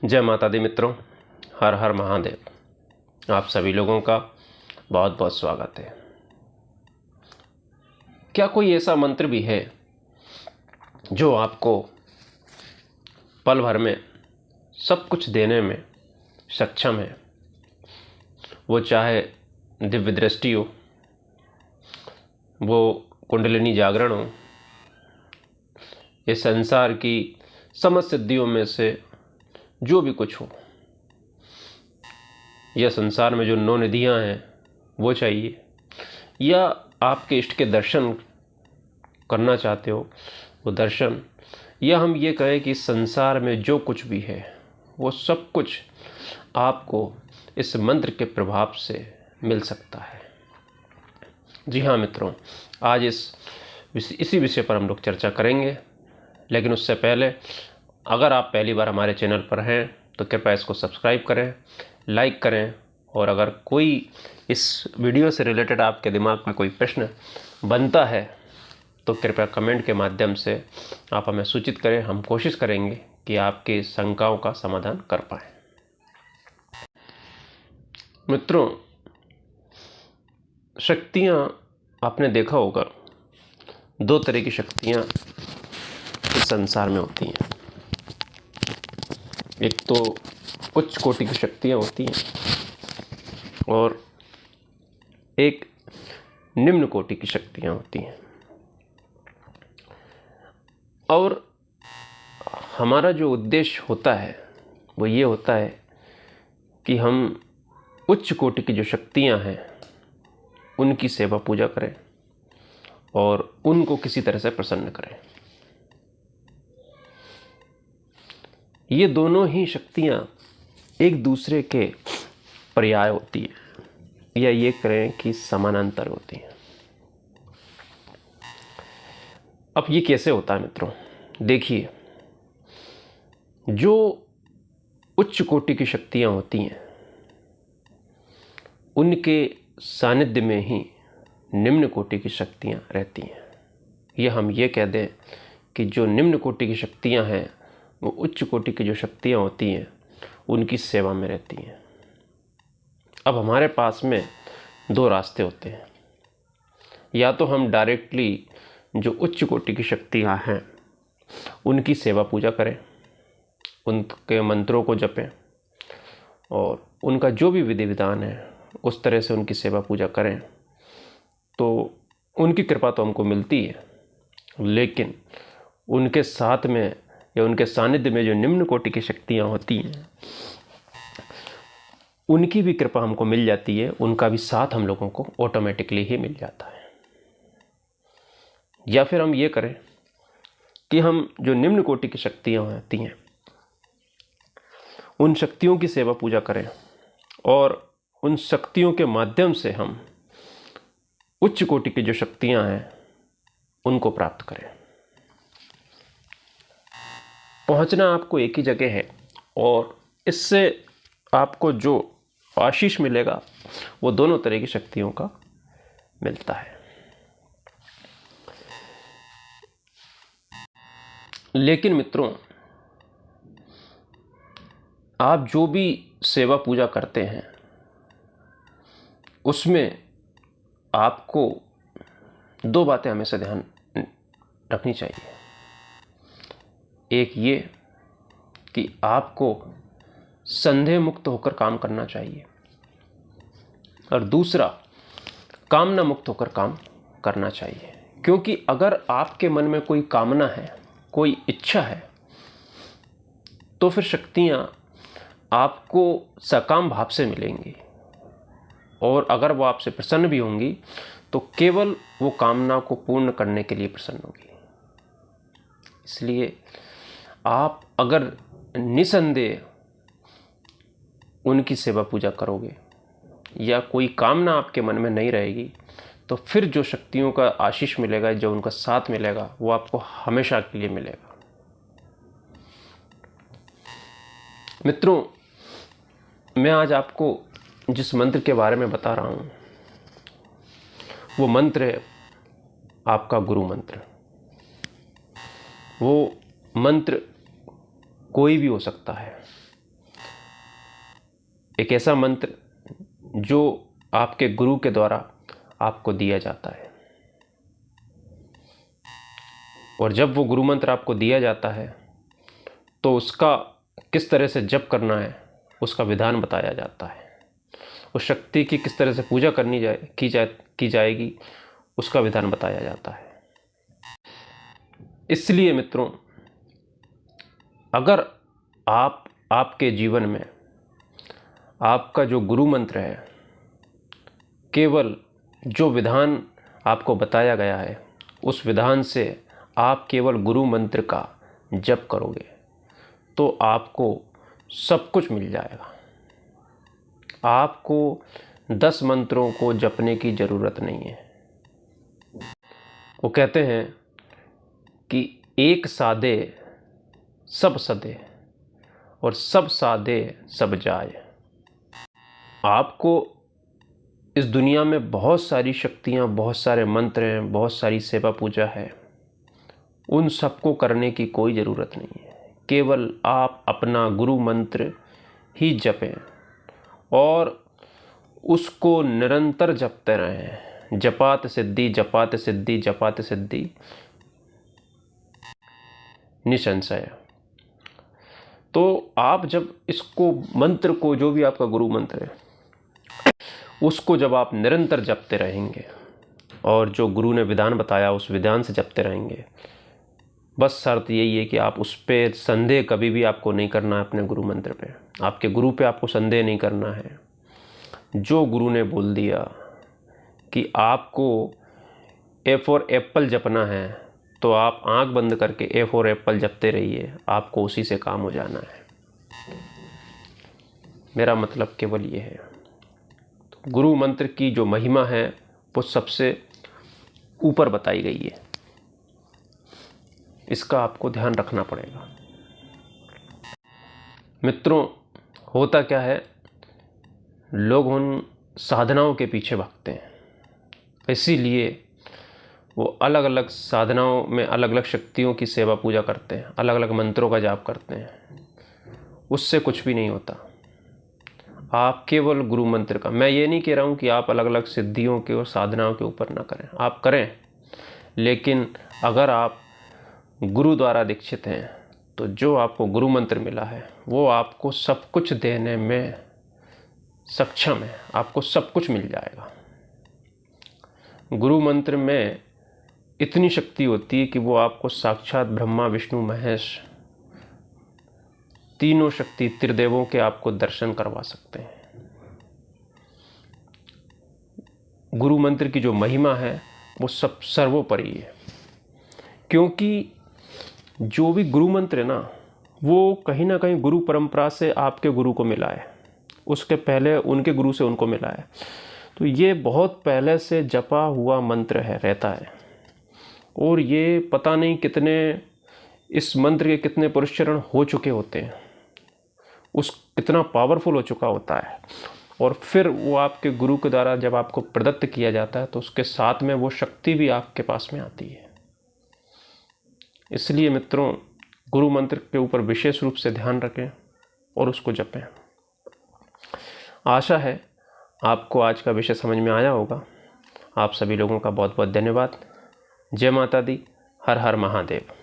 जय माता दी मित्रों, हर हर महादेव। आप सभी लोगों का बहुत बहुत स्वागत है। क्या कोई ऐसा मंत्र भी है जो आपको पल भर में सब कुछ देने में सक्षम है? वो चाहे दिव्य दृष्टि हो, वो कुंडलिनी जागरण हो, इस संसार की समस्त सिद्धियों में से जो भी कुछ हो, या संसार में जो 9 निधियां हैं वो चाहिए, या आपके इष्ट के दर्शन करना चाहते हो वो दर्शन, या हम ये कहें कि संसार में जो कुछ भी है वो सब कुछ आपको इस मंत्र के प्रभाव से मिल सकता है। जी हाँ मित्रों, आज इसी विषय पर हम लोग चर्चा करेंगे। लेकिन उससे पहले अगर आप पहली बार हमारे चैनल पर हैं तो कृपया इसको सब्सक्राइब करें, लाइक करें, और अगर कोई इस वीडियो से रिलेटेड आपके दिमाग में कोई प्रश्न बनता है तो कृपया कमेंट के माध्यम से आप हमें सूचित करें। हम कोशिश करेंगे कि आपके शंकाओं का समाधान कर पाएँ। मित्रों, शक्तियाँ आपने देखा होगा, 2 तरह की शक्तियाँ इस संसार में होती हैं। एक तो उच्च कोटि की शक्तियाँ होती हैं और एक निम्न कोटि की शक्तियाँ होती हैं। और हमारा जो उद्देश्य होता है वो ये होता है कि हम उच्च कोटि की जो शक्तियाँ हैं उनकी सेवा पूजा करें और उनको किसी तरह से प्रसन्न करें। ये दोनों ही शक्तियाँ एक दूसरे के पर्याय होती हैं, या ये करें कि समानांतर होती हैं। अब ये कैसे होता है मित्रों? देखिए, जो उच्च कोटि की शक्तियाँ होती हैं उनके सानिध्य में ही निम्न कोटि की शक्तियाँ रहती हैं। या हम ये कह दें कि जो निम्न कोटि की शक्तियाँ हैं वो उच्च कोटि की जो शक्तियाँ होती हैं उनकी सेवा में रहती हैं। अब हमारे पास में 2 रास्ते होते हैं। या तो हम डायरेक्टली जो उच्च कोटि की शक्तियाँ हैं उनकी सेवा पूजा करें, उनके मंत्रों को जपें और उनका जो भी विधि विधान है उस तरह से उनकी सेवा पूजा करें, तो उनकी कृपा तो हमको मिलती है। लेकिन उनके साथ में या उनके सानिध्य में जो निम्न कोटि की शक्तियाँ होती हैं उनकी भी कृपा हमको मिल जाती है, उनका भी साथ हम लोगों को ऑटोमेटिकली ही मिल जाता है। या फिर हम ये करें कि हम जो निम्न कोटि की शक्तियाँ होती हैं उन शक्तियों की सेवा पूजा करें और उन शक्तियों के माध्यम से हम उच्च कोटि की जो शक्तियाँ हैं उनको प्राप्त करें। पहुंचना आपको एक ही जगह है और इससे आपको जो आशीष मिलेगा वो दोनों तरह की शक्तियों का मिलता है। लेकिन मित्रों, आप जो भी सेवा पूजा करते हैं उसमें आपको 2 बातें हमेशा ध्यान रखनी चाहिए। एक ये कि आपको संदेह मुक्त होकर काम करना चाहिए, और दूसरा कामना मुक्त होकर काम करना चाहिए। क्योंकि अगर आपके मन में कोई कामना है, कोई इच्छा है, तो फिर शक्तियाँ आपको सकाम भाव से मिलेंगी, और अगर वो आपसे प्रसन्न भी होंगी तो केवल वो कामना को पूर्ण करने के लिए प्रसन्न होगी। इसलिए आप अगर निसंदेह उनकी सेवा पूजा करोगे या कोई कामना आपके मन में नहीं रहेगी तो फिर जो शक्तियों का आशीष मिलेगा, जो उनका साथ मिलेगा, वो आपको हमेशा के लिए मिलेगा। मित्रों, मैं आज आपको जिस मंत्र के बारे में बता रहा हूँ वो मंत्र है आपका गुरु मंत्र। वो मंत्र कोई भी हो सकता है, एक ऐसा मंत्र जो आपके गुरु के द्वारा आपको दिया जाता है, और जब वो गुरु मंत्र आपको दिया जाता है तो उसका किस तरह से जप करना है उसका विधान बताया जाता है। उस शक्ति की किस तरह से पूजा की जाएगी उसका विधान बताया जाता है। इसलिए मित्रों, अगर आपके जीवन में आपका जो गुरु मंत्र है, केवल जो विधान आपको बताया गया है उस विधान से आप केवल गुरु मंत्र का जप करोगे तो आपको सब कुछ मिल जाएगा। आपको 10 मंत्रों को जपने की ज़रूरत नहीं है। वो कहते हैं कि एक साधे सब सदे और सब साधे सब जाए। आपको इस दुनिया में बहुत सारी शक्तियाँ, बहुत सारे मंत्र हैं, बहुत सारी सेवा पूजा है, उन सबको करने की कोई ज़रूरत नहीं है। केवल आप अपना गुरु मंत्र ही जपें और उसको निरंतर जपते रहें। जपात सिद्धि, जपात सिद्धि, जपात सिद्धि निसंशय। तो आप जब इसको मंत्र को, जो भी आपका गुरु मंत्र है, उसको जब आप निरंतर जपते रहेंगे और जो गुरु ने विधान बताया उस विधान से जपते रहेंगे, बस शर्त यही है कि आप उस पर संदेह कभी भी आपको नहीं करना है। अपने गुरु मंत्र पे, आपके गुरु पे आपको संदेह नहीं करना है। जो गुरु ने बोल दिया कि आपको ए फॉर एप्पल जपना है तो आप आंख बंद करके ए फॉर एप्पल जपते रहिए, आपको उसी से काम हो जाना है। मेरा मतलब केवल ये है। तो गुरु मंत्र की जो महिमा है वो सबसे ऊपर बताई गई है, इसका आपको ध्यान रखना पड़ेगा। मित्रों, होता क्या है, लोग उन साधनाओं के पीछे भागते हैं, इसीलिए वो अलग अलग साधनाओं में अलग अलग शक्तियों की सेवा पूजा करते हैं, अलग अलग मंत्रों का जाप करते हैं। उससे कुछ भी नहीं होता। आप केवल गुरु मंत्र का, मैं ये नहीं कह रहा हूँ कि आप अलग अलग सिद्धियों के और साधनाओं के ऊपर ना करें, आप करें, लेकिन अगर आप गुरु द्वारा दीक्षित हैं तो जो आपको गुरु मंत्र मिला है वो आपको सब कुछ देने में सक्षम है, आपको सब कुछ मिल जाएगा। गुरु मंत्र में इतनी शक्ति होती है कि वो आपको साक्षात ब्रह्मा विष्णु महेश तीनों शक्ति त्रिदेवों के आपको दर्शन करवा सकते हैं। गुरु मंत्र की जो महिमा है वो सब सर्वोपरि है, क्योंकि जो भी गुरु मंत्र है ना, वो कहीं ना कहीं गुरु परंपरा से आपके गुरु को मिला है, उसके पहले उनके गुरु से उनको मिला है। तो ये बहुत पहले से जपा हुआ मंत्र है, रहता है, और ये पता नहीं कितने, इस मंत्र के कितने पुरस्चरण हो चुके होते हैं, उस कितना पावरफुल हो चुका होता है, और फिर वो आपके गुरु के द्वारा जब आपको प्रदत्त किया जाता है तो उसके साथ में वो शक्ति भी आपके पास में आती है। इसलिए मित्रों, गुरु मंत्र के ऊपर विशेष रूप से ध्यान रखें और उसको जपें। आशा है आपको आज का विषय समझ में आया होगा। आप सभी लोगों का बहुत बहुत धन्यवाद। जय माता दी। हर हर महादेव।